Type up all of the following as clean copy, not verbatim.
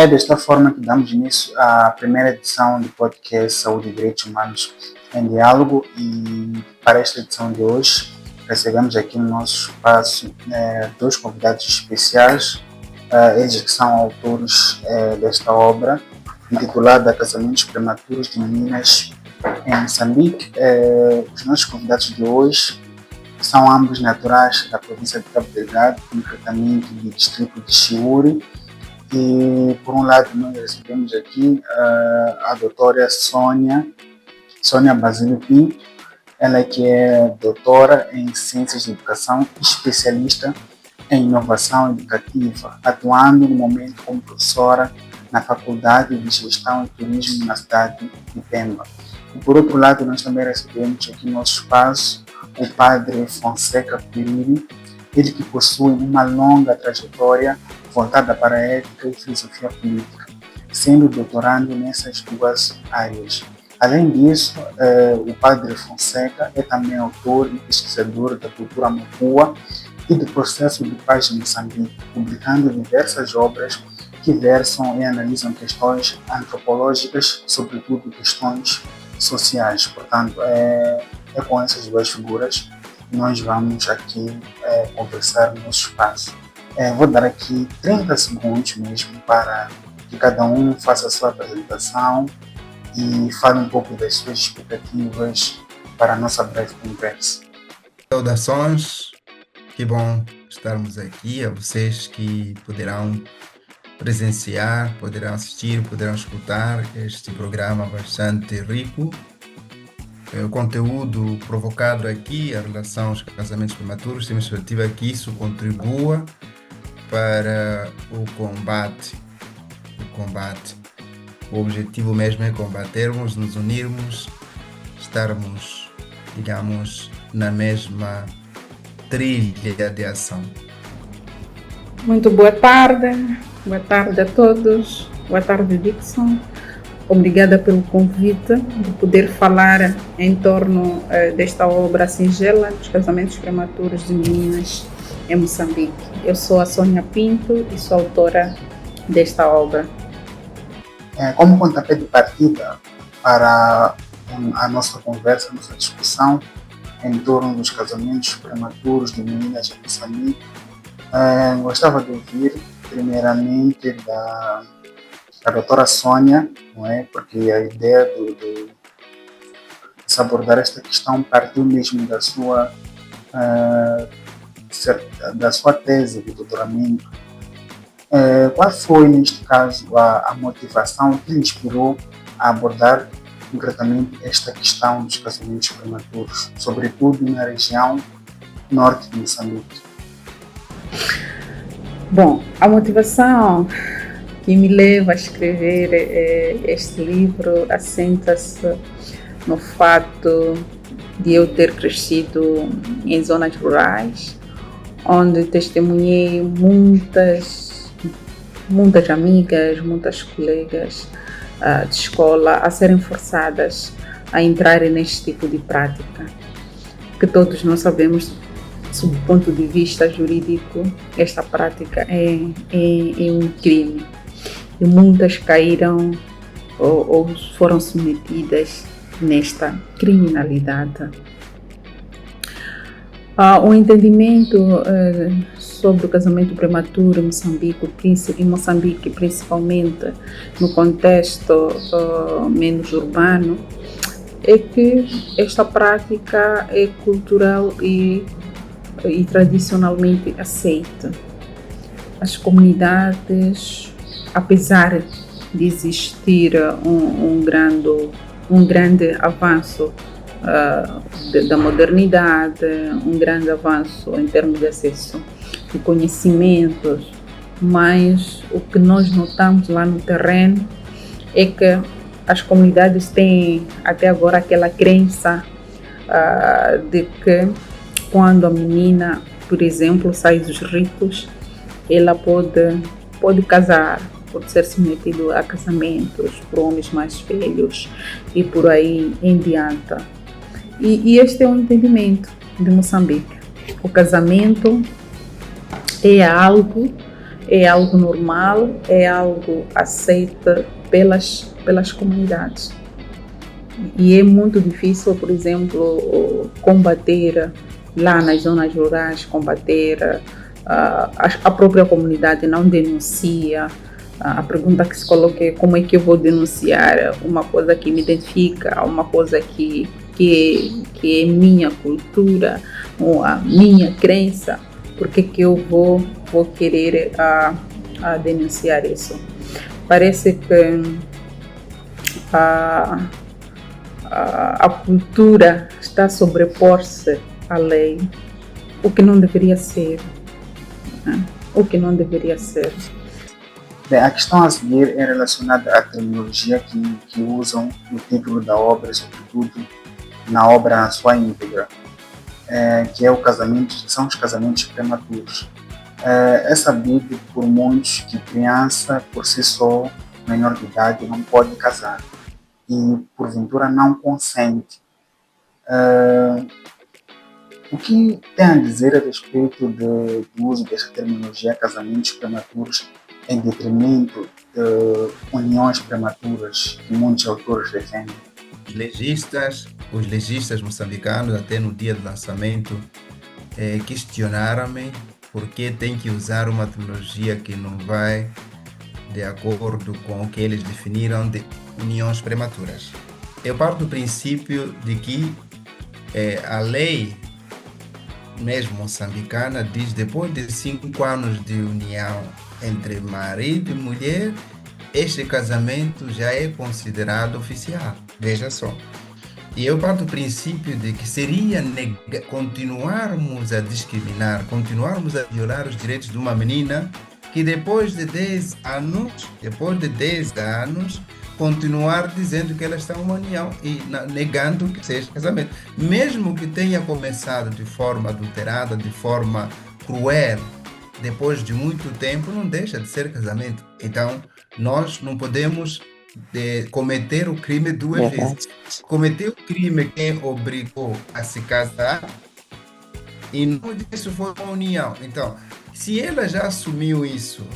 É desta forma que damos início à primeira edição do podcast Saúde e Direitos Humanos em Diálogo, e para esta edição de hoje recebemos aqui no nosso espaço dois convidados especiais, eles que são autores desta obra intitulada Casamentos Prematuros de Meninas em Moçambique. Os nossos convidados de hoje são ambos naturais da província de Cabo Delgado, concretamente do distrito de Chiuri. E, por um lado, nós recebemos aqui a doutora Sônia Basílio Pinto, ela que é doutora em Ciências de Educação, especialista em inovação educativa, atuando no momento como professora na Faculdade de Gestão e Turismo na cidade de Pemba. E, por outro lado, nós também recebemos aqui no nosso espaço o padre Fonseca Piriri, ele que possui uma longa trajetória voltada para a ética e filosofia política, sendo doutorando nessas duas áreas. Além disso, o padre Fonseca é também autor e pesquisador da cultura mapua e do processo de paz em Moçambique, publicando diversas obras que versam e analisam questões antropológicas, sobretudo questões sociais. Portanto, é com essas duas figuras que nós vamos aqui conversar no nosso espaço. Vou dar aqui 30 segundos mesmo para que cada um faça a sua apresentação e fale um pouco das suas expectativas para a nossa breve conversa. Saudações, que bom estarmos aqui. A vocês que poderão presenciar, poderão assistir, poderão escutar este programa bastante rico. O conteúdo provocado aqui, a relação aos casamentos prematuros, temos expectativa que isso contribua para o combate. O objetivo mesmo é combatermos, nos unirmos, estarmos, digamos, na mesma trilha de ação. Muito boa tarde a todos, boa tarde Dixon. Obrigada pelo convite de poder falar em torno desta obra singela dos casamentos prematuros de meninas em Moçambique. Eu sou a Sônia Pinto e sou autora desta obra. Como pontapé de partida para a nossa conversa, a nossa discussão em torno dos casamentos prematuros de meninas em Moçambique, gostava de ouvir primeiramente da doutora Sônia, não é? Porque a ideia de abordar esta questão partiu mesmo da sua tese de doutoramento. Qual foi, neste caso, a motivação que lhe inspirou a abordar concretamente esta questão dos casamentos prematuros, sobretudo na região norte de Moçambique? Bom, a motivação que me leva a escrever este livro assenta-se no fato de eu ter crescido em zonas rurais, onde testemunhei muitas amigas, muitas colegas de escola a serem forçadas a entrarem neste tipo de prática, que todos nós sabemos, sob o ponto de vista jurídico, esta prática é um crime. E muitas caíram ou foram submetidas nesta criminalidade. O entendimento sobre o casamento prematuro em Moçambique, principalmente no contexto menos urbano, é que esta prática é cultural e tradicionalmente aceita. As comunidades, apesar de existir um grande avanço da modernidade, um grande avanço em termos de acesso de conhecimentos, mas o que nós notamos lá no terreno é que as comunidades têm até agora aquela crença de que quando a menina, por exemplo, sai dos ritos, ela pode casar, pode ser submetido a casamentos por homens mais velhos e por aí em diante. E este é o entendimento de Moçambique. O casamento é algo é algo normal, é algo aceito pelas comunidades. E é muito difícil, por exemplo, combater lá nas zonas rurais, combater a própria comunidade não denuncia. A pergunta que se coloca é como é que eu vou denunciar uma coisa que me identifica, uma coisa que é minha cultura, ou a minha crença, por que eu vou querer denunciar isso? Parece que a cultura está a sobrepor-se à lei, o que não deveria ser. Né? O que não deveria ser. Bem, a questão a seguir é relacionada à terminologia que usam no título da obra, sobretudo na obra na sua íntegra, que é são os casamentos prematuros. É sabido por muitos que criança, por si só, menor de idade, não pode casar e, porventura, não consente. O que tem a dizer a respeito do uso dessa terminologia casamentos prematuros em detrimento de uniões prematuras que muitos autores defendem? Os legistas moçambicanos, até no dia do lançamento, questionaram-me por que tem que usar uma terminologia que não vai de acordo com o que eles definiram de uniões prematuras. Eu parto do princípio de que a lei mesmo moçambicana diz depois de 5 anos de união entre marido e mulher, este casamento já é considerado oficial. Veja só. E eu parto do princípio de que seria continuarmos a discriminar, continuarmos a violar os direitos de uma menina que depois de 10 anos, continuar dizendo que ela está em uma união e negando que seja casamento. Mesmo que tenha começado de forma adulterada, de forma cruel, depois de muito tempo, não deixa de ser casamento. Então, nós não podemos cometer o crime duas vezes. Cometer o crime quem obrigou a se casar e não disso foi uma união. Então, se ela já assumiu isso,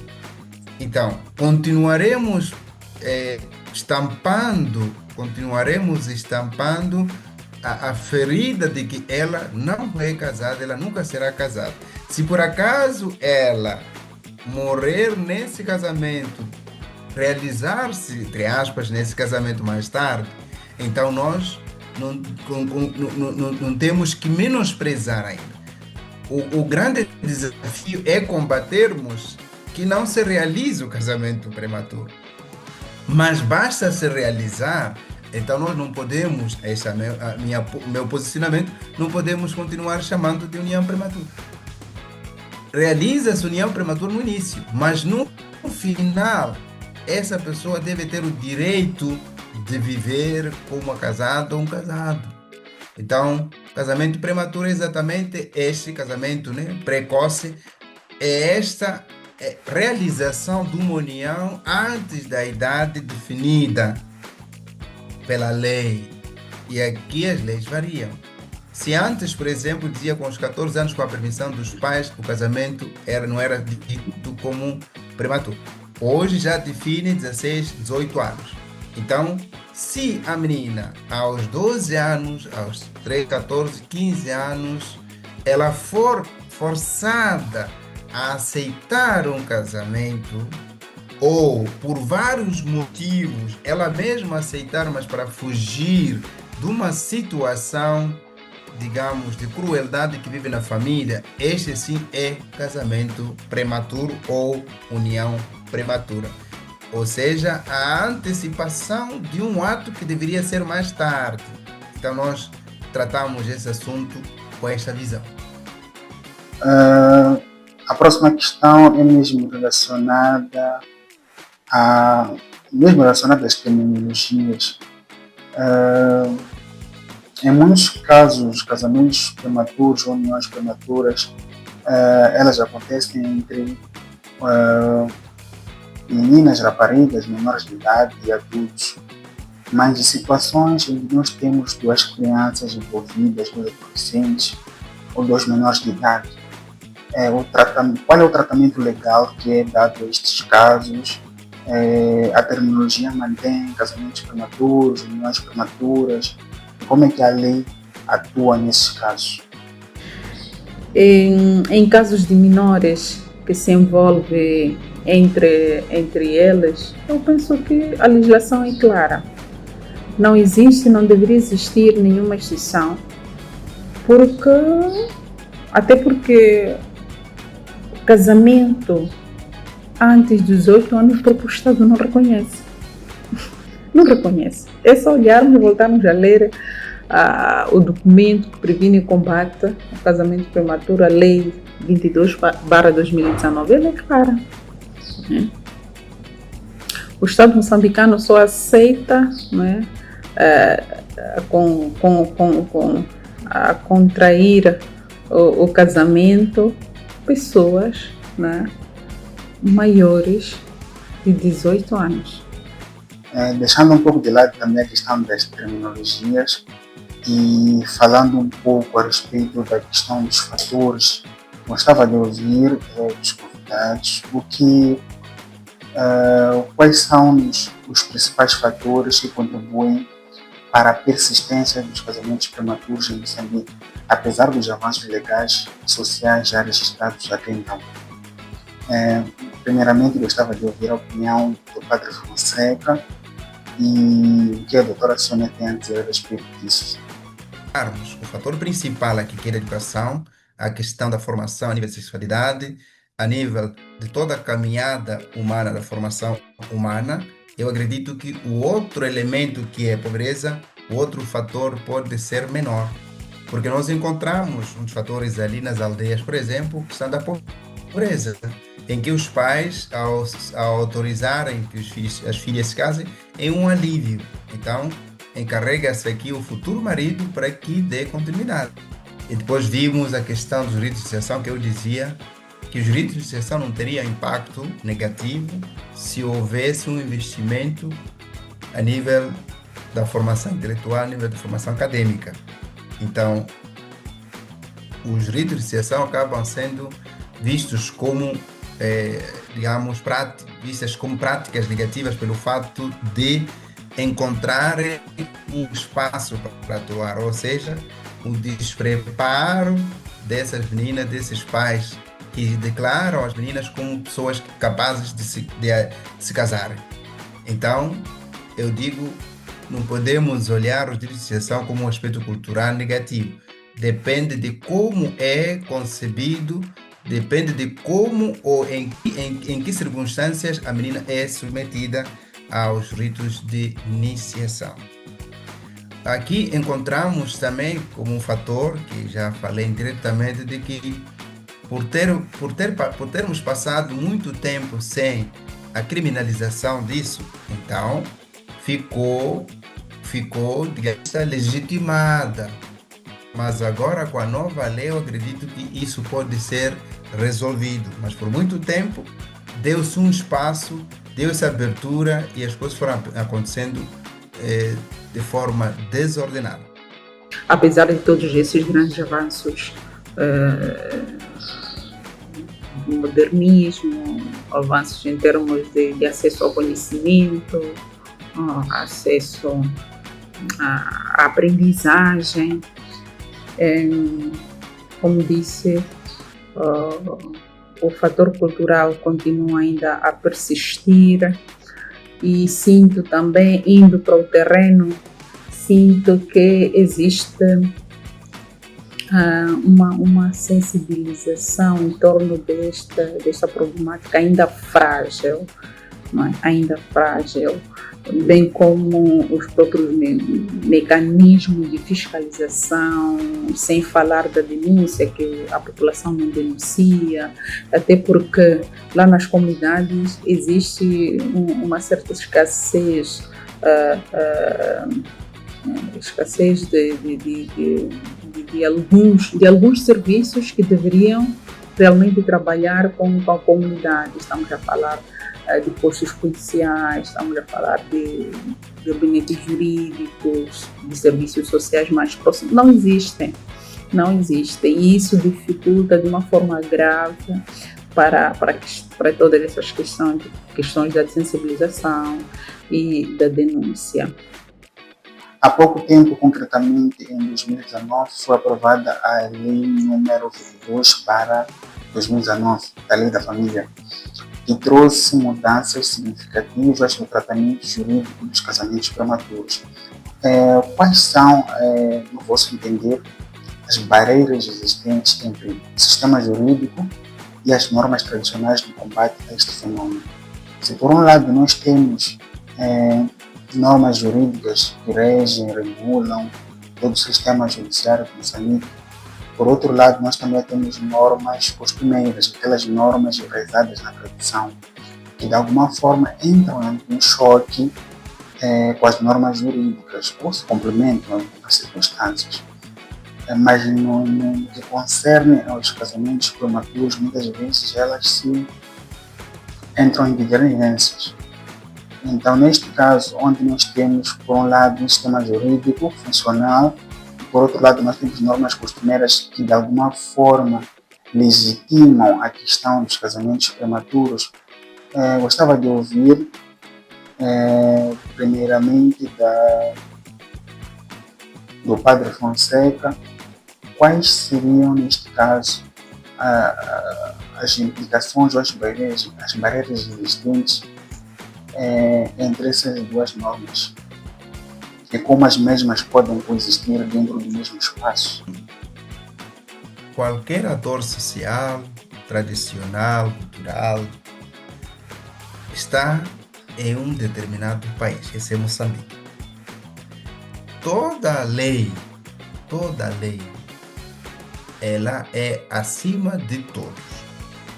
então continuaremos estampando a ferida de que ela não é casada, ela nunca será casada. Se por acaso ela morrer nesse casamento, realizar-se, entre aspas, nesse casamento mais tarde, então nós não temos que menosprezar ainda. O grande desafio é combatermos que não se realize o casamento prematuro. Mas basta se realizar, então nós não podemos, esse é meu posicionamento, não podemos continuar chamando de união prematura. Realiza-se união prematura no início, mas no final, essa pessoa deve ter o direito de viver como uma casada ou um casado. Então, casamento prematuro é exatamente este casamento, né, precoce, é esta realização de uma união antes da idade definida pela lei. E aqui as leis variam. Se antes, por exemplo, dizia com os 14 anos, com a permissão dos pais, o casamento não era dito como prematuro. Hoje já define 16, 18 anos. Então, se a menina aos 12 anos, aos 13, 14, 15 anos, ela for forçada a aceitar um casamento, ou por vários motivos, ela mesma aceitar, mas para fugir de uma situação, digamos, de crueldade que vive na família, este sim é casamento prematuro ou união prematura. Ou seja, a antecipação de um ato que deveria ser mais tarde. Então nós tratamos esse assunto com esta visão. A próxima questão é mesmo relacionada às terminologias. Em muitos casos, casamentos prematuros ou uniões prematuras, elas acontecem entre meninas, raparigas, menores de idade e adultos. Mas em situações em que nós temos 2 crianças envolvidas, 2 adolescentes ou 2 menores de idade, qual é o tratamento legal que é dado a estes casos? A terminologia mantém casamentos prematuros, uniões prematuras? Como é que a lei atua nesses casos? Em casos de menores que se envolve entre eles, eu penso que a legislação é clara. Não existe, não deveria existir nenhuma exceção, até porque o casamento antes dos 18 anos, o próprio Estado não reconhece. Não reconhece. É só olharmos e voltarmos a ler o documento que previne e combate o casamento prematuro, a Lei 22/2019, ela é clara. Né? O Estado moçambicano só aceita, né, contrair o casamento pessoas, né, maiores de 18 anos. Deixando um pouco de lado também a questão das terminologias e falando um pouco a respeito da questão dos fatores, gostava de ouvir dos convidados quais são os principais fatores que contribuem para a persistência dos casamentos prematuros em Moçambique, apesar dos avanços legais e sociais já registrados até então. Primeiramente, gostava de ouvir a opinião do Padre Fonseca e o que a doutora Sônia tem a dizer a respeito disso. O fator principal aqui que é a educação, a questão da formação a nível de sexualidade, a nível de toda a caminhada humana, da formação humana. Eu acredito que o outro elemento que é a pobreza, o outro fator pode ser menor, porque nós encontramos uns fatores ali nas aldeias, por exemplo, que são da pobreza, em que os pais, ao autorizarem que as filhas se casem, é um alívio. Então, encarrega-se aqui o futuro marido para que dê continuidade. E depois vimos a questão dos ritos de iniciação, que eu dizia que os ritos de iniciação não teriam impacto negativo se houvesse um investimento a nível da formação intelectual, a nível da formação acadêmica. Então, os ritos de iniciação acabam sendo vistos como, vistas como práticas negativas pelo fato de encontrarem um espaço para atuar, ou seja, o despreparo dessas meninas, desses pais que declaram as meninas como pessoas capazes de se casarem. Então, eu digo, não podemos olhar os direitos de iniciação como um aspecto cultural negativo. Depende de como é concebido, depende de como ou em que circunstâncias a menina é submetida aos ritos de iniciação. Aqui encontramos também como um fator, que já falei diretamente, de que por termos passado muito tempo sem a criminalização disso, então ficou digamos, legitimada. Mas agora com a nova lei eu acredito que isso pode ser resolvido. Mas por muito tempo deu-se um espaço, deu-se abertura e as coisas foram acontecendo de forma desordenada. Apesar de todos esses grandes avanços, do modernismo, avanços em termos de acesso ao conhecimento, acesso à aprendizagem, como disse, o fator cultural continua ainda a persistir. E sinto também, indo para o terreno, sinto que existe uma sensibilização em torno desta problemática ainda frágil, não é? Ainda frágil, bem como os próprios mecanismos de fiscalização, sem falar da denúncia, que a população não denuncia, até porque lá nas comunidades existe uma certa escassez, de alguns serviços que deveriam realmente trabalhar com a comunidade. Estamos a falar de postos policiais, estamos a falar de gabinetes jurídicos, de serviços sociais mais próximos. Não existem. não existe. E isso dificulta de uma forma grave para todas essas questões da sensibilização e da denúncia. Há pouco tempo, concretamente em 2019, foi aprovada a Lei número 22/2019, da Lei da Família, que trouxe mudanças significativas no tratamento jurídico dos casamentos prematuros. Quais são, no vosso entender, as barreiras existentes entre o sistema jurídico e as normas tradicionais no combate a este fenômeno? Se por um lado nós temos normas jurídicas que regem, regulam todo o sistema judiciário de Moçambique, por outro lado nós também temos normas costumeiras, aquelas normas enraizadas na tradição, que de alguma forma entram em choque com as normas jurídicas, ou se complementam em algumas circunstâncias. Mas no que concerne aos casamentos prematuros, muitas vezes elas se entram em divergências. Então, neste caso, onde nós temos, por um lado, um sistema jurídico funcional, e por outro lado, nós temos normas costumeiras que, de alguma forma, legitimam a questão dos casamentos prematuros, gostava de ouvir, primeiramente, do Padre Fonseca, quais seriam, neste caso, as implicações ou as barreiras existentes entre essas duas normas e como as mesmas podem coexistir dentro do mesmo espaço. Qualquer ator social, tradicional, cultural, está em um determinado país, esse é Moçambique. Toda lei, ela é acima de todos.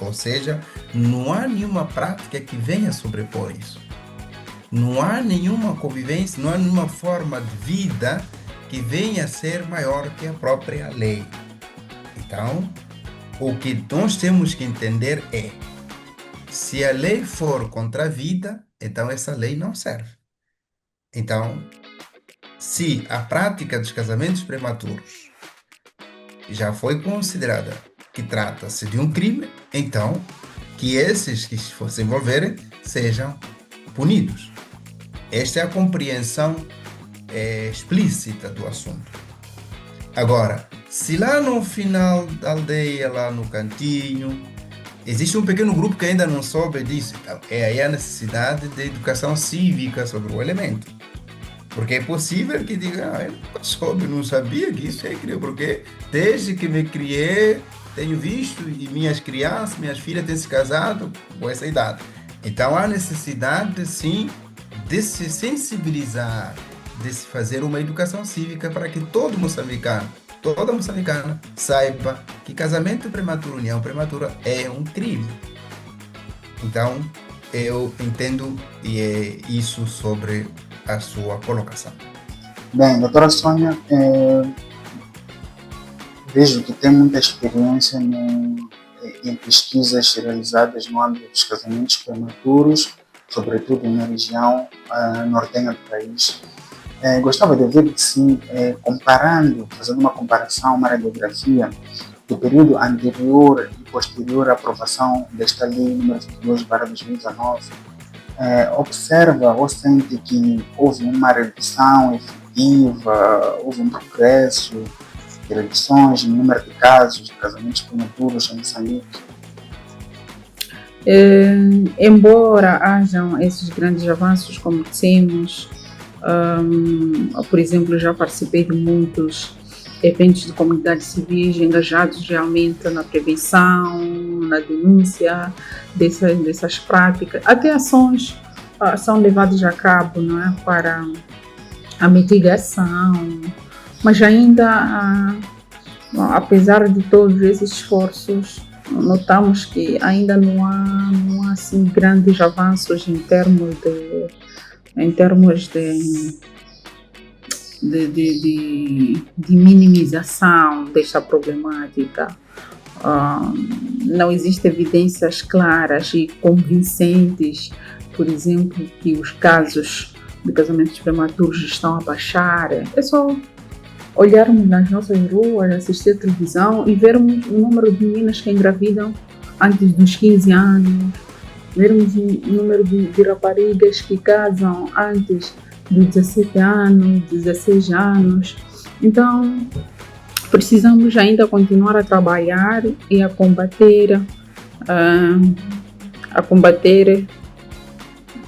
Ou seja, não há nenhuma prática que venha sobrepor isso. Não há nenhuma convivência, não há nenhuma forma de vida que venha a ser maior que a própria lei. Então, o que nós temos que entender é, se a lei for contra a vida, então essa lei não serve. Então, se a prática dos casamentos prematuros já foi considerada que trata-se de um crime, então que esses que se envolverem sejam punidos. Esta é a compreensão explícita do assunto. Agora, se lá no final da aldeia, lá no cantinho, existe um pequeno grupo que ainda não soube disso, então, é aí a necessidade de educação cívica sobre o elemento. Porque é possível que diga, eu não soube, não sabia que isso é crime, porque desde que me criei, tenho visto, e minhas crianças, minhas filhas têm se casado com essa idade. Então há necessidade, sim, de se sensibilizar, de se fazer uma educação cívica para que todo moçambicano, toda moçambicana saiba que casamento prematuro, união prematura é um crime. Então, eu entendo e é isso sobre a sua colocação. Bem, doutora Sônia, vejo que tem muita experiência em pesquisas realizadas no âmbito dos casamentos prematuros, sobretudo na região nortenha do país. Gostava de ouvir de si, fazendo uma comparação, uma radiografia do período anterior e posterior à aprovação desta lei número 22/2019, observa ou sente que houve uma redução efetiva, houve um progresso de reduções no número de casos de casamentos prematuros em Moçambique? Embora hajam esses grandes avanços, como dissemos, por exemplo, já participei de muitos eventos de comunidades civis engajados realmente na prevenção, na denúncia dessas práticas, até ações são levadas a cabo, não é, para a mitigação, mas ainda, apesar de todos esses esforços, notamos que ainda não há assim, grandes avanços em termos de minimização desta problemática. Não existem evidências claras e convincentes, por exemplo, que os casos de casamentos prematuros estão a baixar. É só olharmos nas nossas ruas, assistir a televisão e vermos o número de meninas que engravidam antes dos 15 anos, vermos o número de raparigas que casam antes dos 17 anos, 16 anos. Então, precisamos ainda continuar a trabalhar e a combater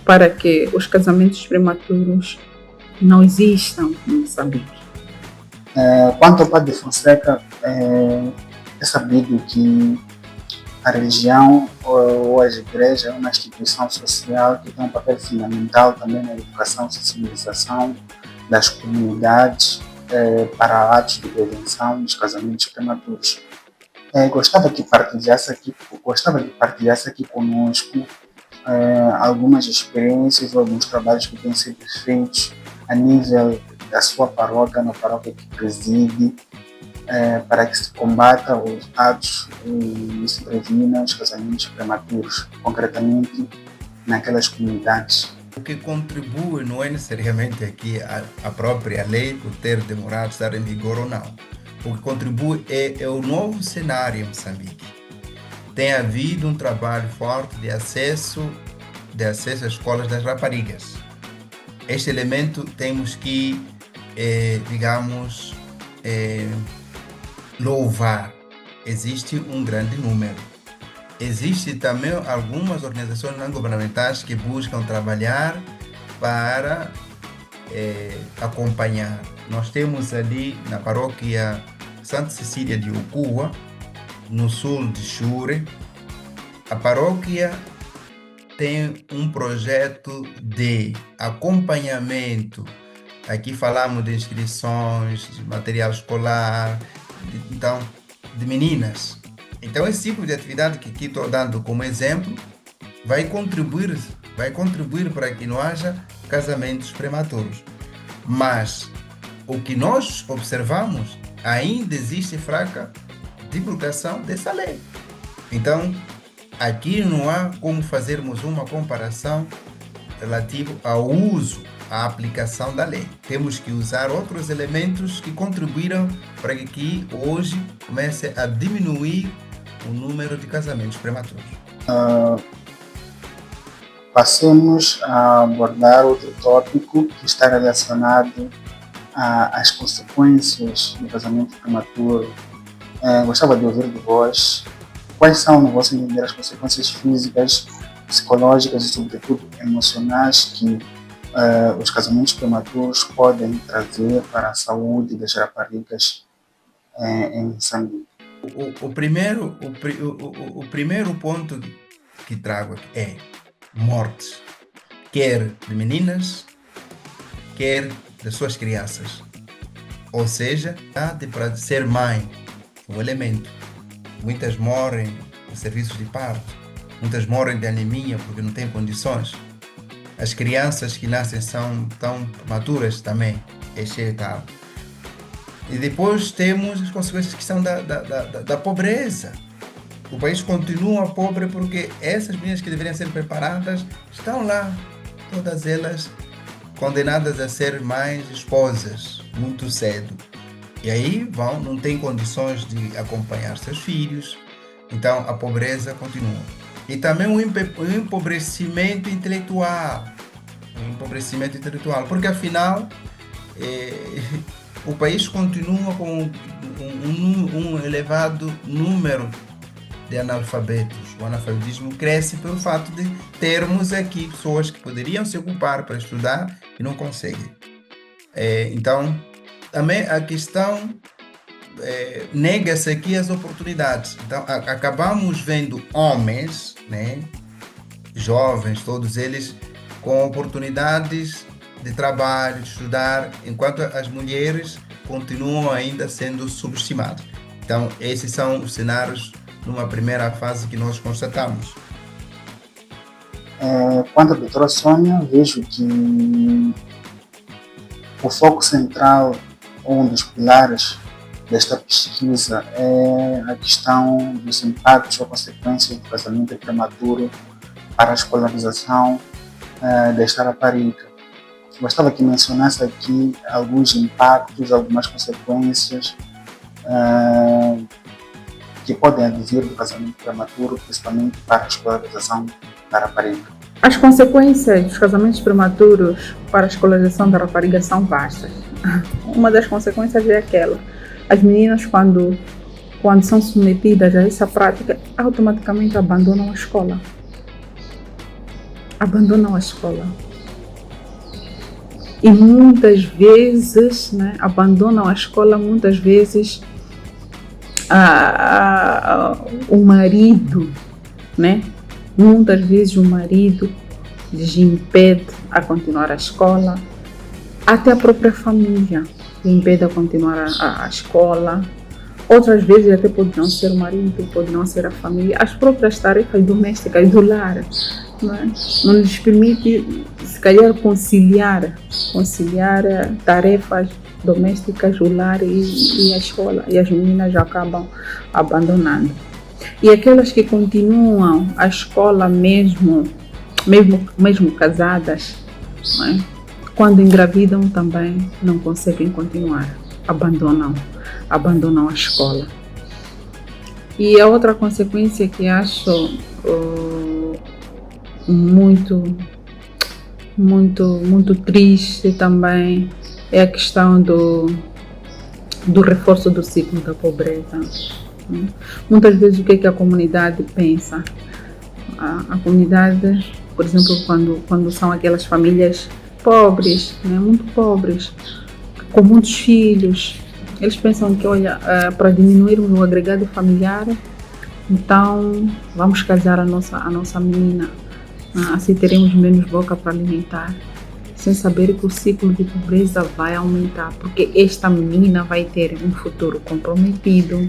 para que os casamentos prematuros não existam em Moçambique. Quanto ao Padre Fonseca, é sabido que a religião ou as igrejas é uma instituição social que tem um papel fundamental também na educação e sensibilização das comunidades para atos de prevenção dos casamentos prematuros. Gostava de partilhasse aqui conosco algumas experiências ou alguns trabalhos que têm sido feitos a nível da sua paróquia, na paróquia que preside, para que se combata os atos e se previna os casamentos prematuros, concretamente naquelas comunidades. O que contribui não é necessariamente aqui a própria lei por ter demorado a estar em vigor ou não. O que contribui é o novo cenário em Moçambique. Tem havido um trabalho forte de acesso às escolas das raparigas. Este elemento temos que, louvar. Existe um grande número. Existem também algumas organizações não governamentais que buscam trabalhar para acompanhar. Nós temos ali na paróquia Santa Cecília de Ukua, no sul de Chure, a paróquia tem um projeto de acompanhamento. Aqui falamos de inscrições, de material escolar, de meninas. Então, esse tipo de atividade que aqui estou dando como exemplo vai contribuir para que não haja casamentos prematuros. Mas o que nós observamos, ainda existe fraca divulgação dessa lei. Então, aqui não há como fazermos uma comparação relativa ao uso, à aplicação da lei. Temos que usar outros elementos que contribuíram para que hoje comece a diminuir o número de casamentos prematuros. Passemos a abordar outro tópico que está relacionado às consequências do casamento prematuro. Gostava de ouvir de vós quais são, no vosso entender, as consequências físicas, psicológicas e, sobretudo, emocionais que os casamentos prematuros podem trazer para a saúde das raparigas em Moçambique. O primeiro ponto que trago aqui é morte, quer de meninas, quer de suas crianças. Ou seja, para ser mãe, um elemento. Muitas morrem em serviços de parto, muitas morrem de anemia porque não têm condições. As crianças que nascem são tão maturas também, é cheio. E depois temos as consequências que são da pobreza. O país continua pobre porque essas meninas que deveriam ser preparadas estão lá, todas elas condenadas a ser mães, esposas, muito cedo. E aí não têm condições de acompanhar seus filhos, então a pobreza continua. E também o empobrecimento intelectual, porque afinal o país continua com um elevado número de analfabetos. O analfabetismo cresce pelo fato de termos aqui pessoas que poderiam se ocupar para estudar e não conseguem. Então, também a questão nega-se aqui as oportunidades. Então, acabamos vendo homens, né, jovens, todos eles, com oportunidades de trabalho, de estudar, enquanto as mulheres continuam ainda sendo subestimadas. Então, esses são os cenários numa primeira fase que nós constatamos. Quanto à doutora Sônia, vejo que o foco central, um dos pilares desta pesquisa, é a questão dos impactos ou consequências do casamento prematuro para a escolarização desta rapariga. gostava que mencionasse aqui alguns impactos, algumas consequências que podem advir do casamento prematuro, principalmente para a escolarização da rapariga. As consequências dos casamentos prematuros para a escolarização da rapariga são vastas. Uma das consequências é aquela: as meninas, quando são submetidas a essa prática, automaticamente abandonam a escola. E muitas vezes, abandonam a escola, muitas vezes o marido, muitas vezes o marido lhes impede a continuar a escola, até a própria família lhe impede a continuar a escola. Outras vezes até pode não ser o marido, pode não ser a família, as próprias tarefas domésticas do lar, não lhes permite, se calhar, conciliar tarefas domésticas, o lar e a escola, e as meninas acabam abandonando. E aquelas que continuam a escola mesmo casadas, quando engravidam também não conseguem continuar, abandonam a escola. E a outra consequência que acho muito triste também é a questão do reforço do ciclo da pobreza. Muitas vezes o que a comunidade pensa? A comunidade, por exemplo, quando são aquelas famílias pobres, muito pobres, com muitos filhos, eles pensam que, olha, para diminuirmos o agregado familiar, então vamos casar a nossa menina, assim teremos menos boca para alimentar, sem saber que o ciclo de pobreza vai aumentar, porque esta menina vai ter um futuro comprometido,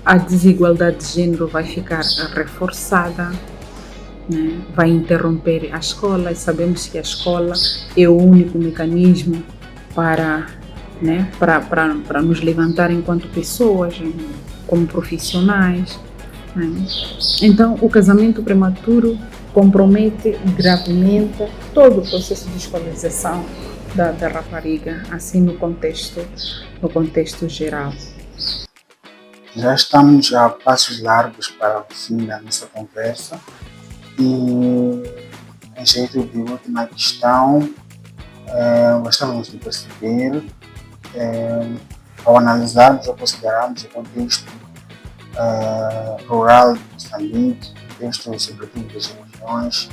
a desigualdade de género vai ficar reforçada, vai interromper a escola, e sabemos que a escola é o único mecanismo para nos levantar enquanto pessoas, como profissionais. Então, o casamento prematuro compromete gravemente todo o processo de escolarização da rapariga, assim no contexto geral. Já estamos a passos largos para o fim da nossa conversa e, em jeito de última questão, gostávamos de perceber, ao analisarmos ou considerarmos o contexto rural de Moçambique, contexto sobretudo das regiões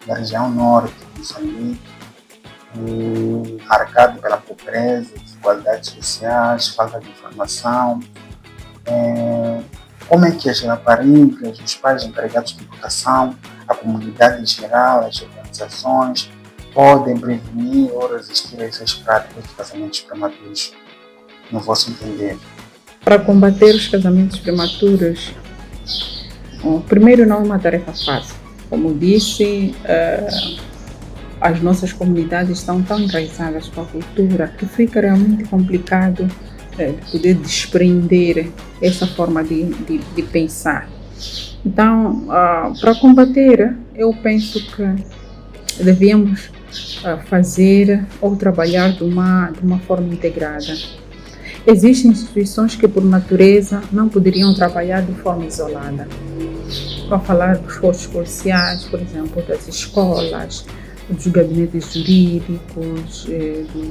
da região norte de Moçambique, marcado pela pobreza, desigualdades sociais, falta de informação. Como é que as raparigas, os pais encarregados de educação, a comunidade em geral, as organizações podem prevenir ou resistir a essas práticas de casamentos prematuros, no vosso entender? Para combater os casamentos prematuros, primeiro, não é uma tarefa fácil. Como disse, as nossas comunidades estão tão enraizadas com a cultura que fica realmente complicado poder desprender essa forma de pensar. Então, para combater, eu penso que devíamos fazer ou trabalhar de uma forma integrada. Existem instituições que, por natureza, não poderiam trabalhar de forma isolada. Para falar dos postos policiais, por exemplo, das escolas, dos gabinetes jurídicos,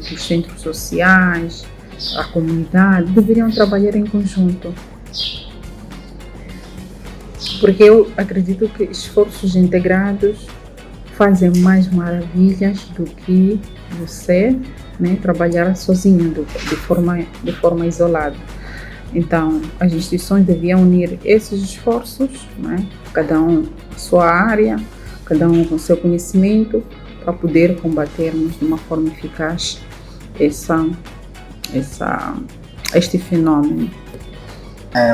dos centros sociais, a comunidade, deveriam trabalhar em conjunto. Porque eu acredito que esforços integrados fazem mais maravilhas do que você trabalhar sozinho, de forma isolada. Então, as instituições deviam unir esses esforços, cada um a sua área, cada um com seu conhecimento, para poder combatermos de uma forma eficaz este fenômeno.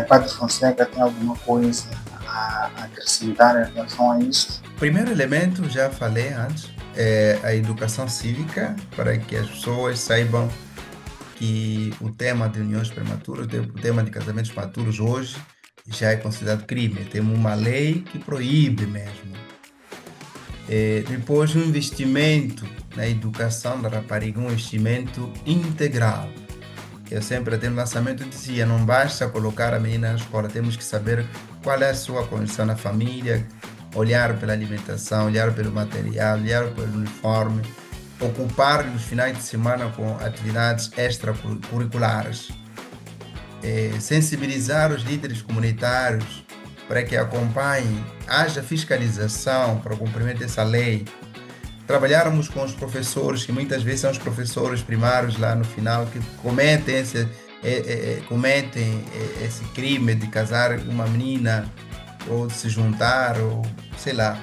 Padre Fonseca, tem alguma coisa a acrescentar em relação a isso? O primeiro elemento, já falei antes, é a educação cívica, para que as pessoas saibam que o tema de uniões prematuras, o tema de casamentos prematuros hoje já é considerado crime. Temos uma lei que proíbe mesmo. Depois, um investimento na educação da rapariga, um investimento integral. Eu sempre até no lançamento dizia, não basta colocar a menina na escola, temos que saber qual é a sua condição na família, olhar pela alimentação, olhar pelo material, olhar pelo uniforme, ocupar os finais de semana com atividades extracurriculares, sensibilizar os líderes comunitários para que acompanhem, haja fiscalização para o cumprimento dessa lei. Trabalharmos com os professores, que muitas vezes são os professores primários lá no final, que cometem esse crime de casar uma menina, ou de se juntar, ou sei lá.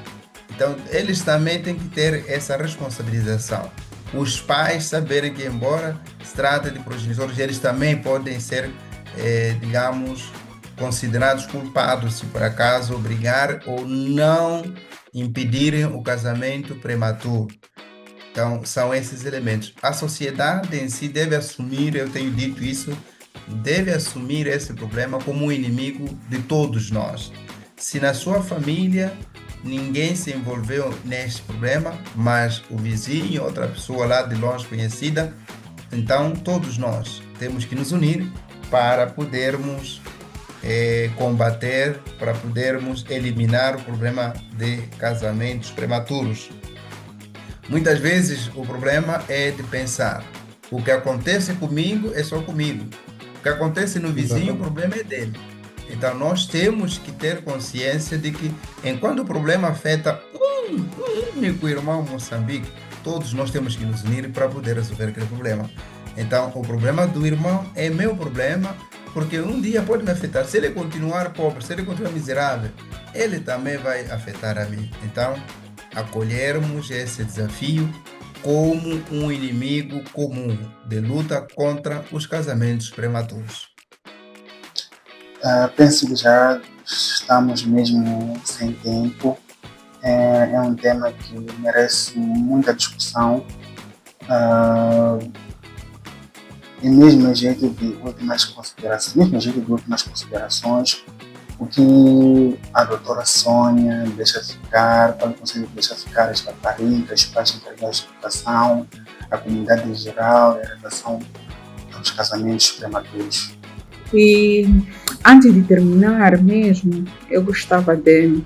Então, eles também têm que ter essa responsabilização. Os pais saberem que, embora se trate de progenitores, eles também podem ser, digamos, considerados culpados se por acaso obrigar ou não impedirem o casamento prematuro. Então, são esses elementos. A sociedade em si deve assumir, eu tenho dito isso, deve assumir esse problema como um inimigo de todos nós. Se na sua família ninguém se envolveu neste problema, mas o vizinho, outra pessoa lá de longe conhecida, então todos nós temos que nos unir para podermos combater, para podermos eliminar o problema de casamentos prematuros. Muitas vezes o problema é de pensar, o que acontece comigo é só comigo, o que acontece no vizinho, o problema é dele. Então nós temos que ter consciência de que enquanto o problema afeta um único irmão Moçambique, todos nós temos que nos unir para poder resolver aquele problema. Então o problema do irmão é meu problema, porque um dia pode me afetar. Se ele continuar pobre, se ele continuar miserável, ele também vai afetar a mim. Então, acolhermos esse desafio como um inimigo comum de luta contra os casamentos prematuros. Penso que já estamos mesmo sem tempo. É um tema que merece muita discussão. E mesmo a jeito de últimas considerações, o que a doutora Sônia deixa ficar, qual o conselho deixa ficar as raparigas, os pais encarregados de educação, a comunidade em geral, em relação aos casamentos prematuros. E antes de terminar mesmo, eu gostava de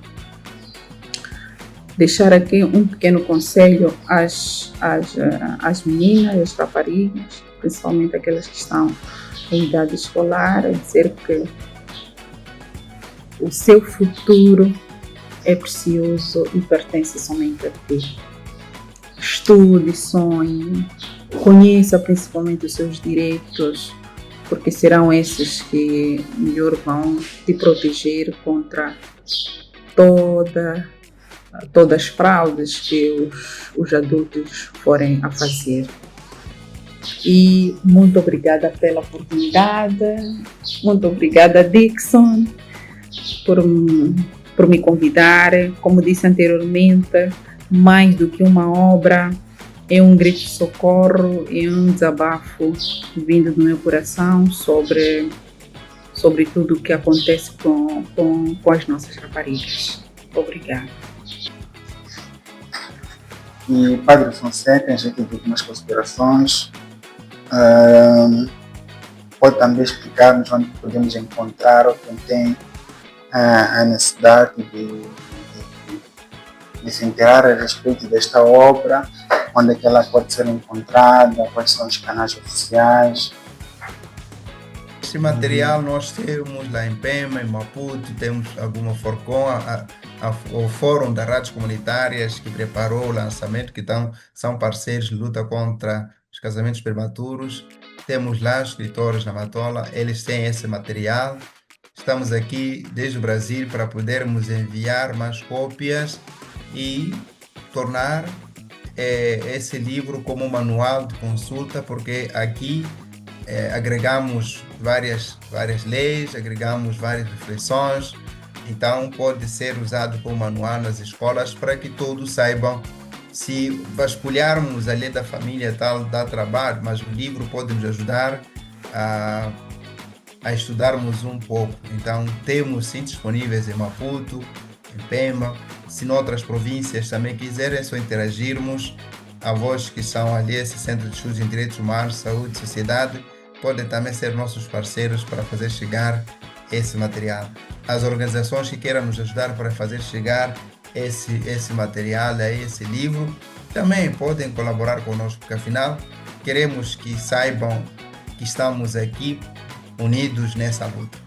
deixar aqui um pequeno conselho às meninas, às raparigas, principalmente aquelas que estão em idade escolar, a dizer que o seu futuro é precioso e pertence somente a ti. Estude, sonhe, conheça principalmente os seus direitos, porque serão esses que melhor vão te proteger contra todas as fraudes que os adultos forem a fazer. E muito obrigada pela oportunidade, muito obrigada Dixon por me convidar. Como disse anteriormente, mais do que uma obra, é um grito de socorro, é um desabafo vindo do meu coração sobre tudo o que acontece com as nossas raparigas. Obrigada. E Padre Fonseca, a gente tem algumas considerações. Pode também explicar-nos onde podemos encontrar ou quem tem a necessidade de se inteirar a respeito desta obra, onde é que ela pode ser encontrada, quais são os canais oficiais. Esse material nós temos lá em Pema, em Maputo, temos alguma Forcon, o Fórum das Rádios Comunitárias que preparou o lançamento, que são parceiros de luta contra os casamentos prematuros. Temos lá os escritores na Matola, eles têm esse material. Estamos aqui desde o Brasil para podermos enviar mais cópias e tornar esse livro como um manual de consulta, porque aqui agregamos várias leis, agregamos várias reflexões, então pode ser usado como manual nas escolas para que todos saibam. Se vasculharmos a lei da família tal dá trabalho, mas o livro pode nos ajudar a estudarmos um pouco. Então temos sim disponíveis em Maputo, em Pema, se noutras províncias também quiserem, é só interagirmos. Avós que são ali, esse Centro de Estudos em Direitos Humanos, Saúde e Sociedade, podem também ser nossos parceiros para fazer chegar esse material. As organizações que queiram nos ajudar para fazer chegar esse material, esse livro, também podem colaborar conosco, porque afinal queremos que saibam que estamos aqui unidos nessa luta.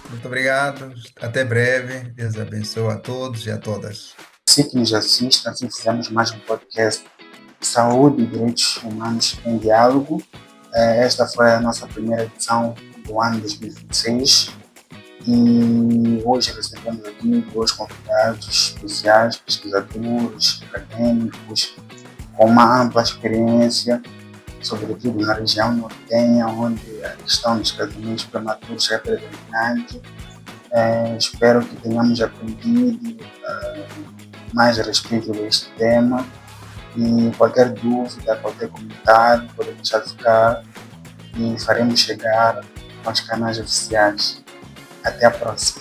Muito obrigado, até breve, Deus abençoe a todos e a todas. Você que nos assiste, assim fizemos mais um podcast Saúde e Direitos Humanos em Diálogo. Esta foi a nossa primeira edição do ano 2026 e hoje recebemos aqui 2 convidados especiais, pesquisadores, acadêmicos, com uma ampla experiência, sobretudo na região nortenha, onde a questão dos casamentos prematuros é predominante. Espero que tenhamos aprendido mais a respeito deste tema e qualquer dúvida, qualquer comentário, pode deixar ficar e faremos chegar aos canais oficiais. Até a próxima.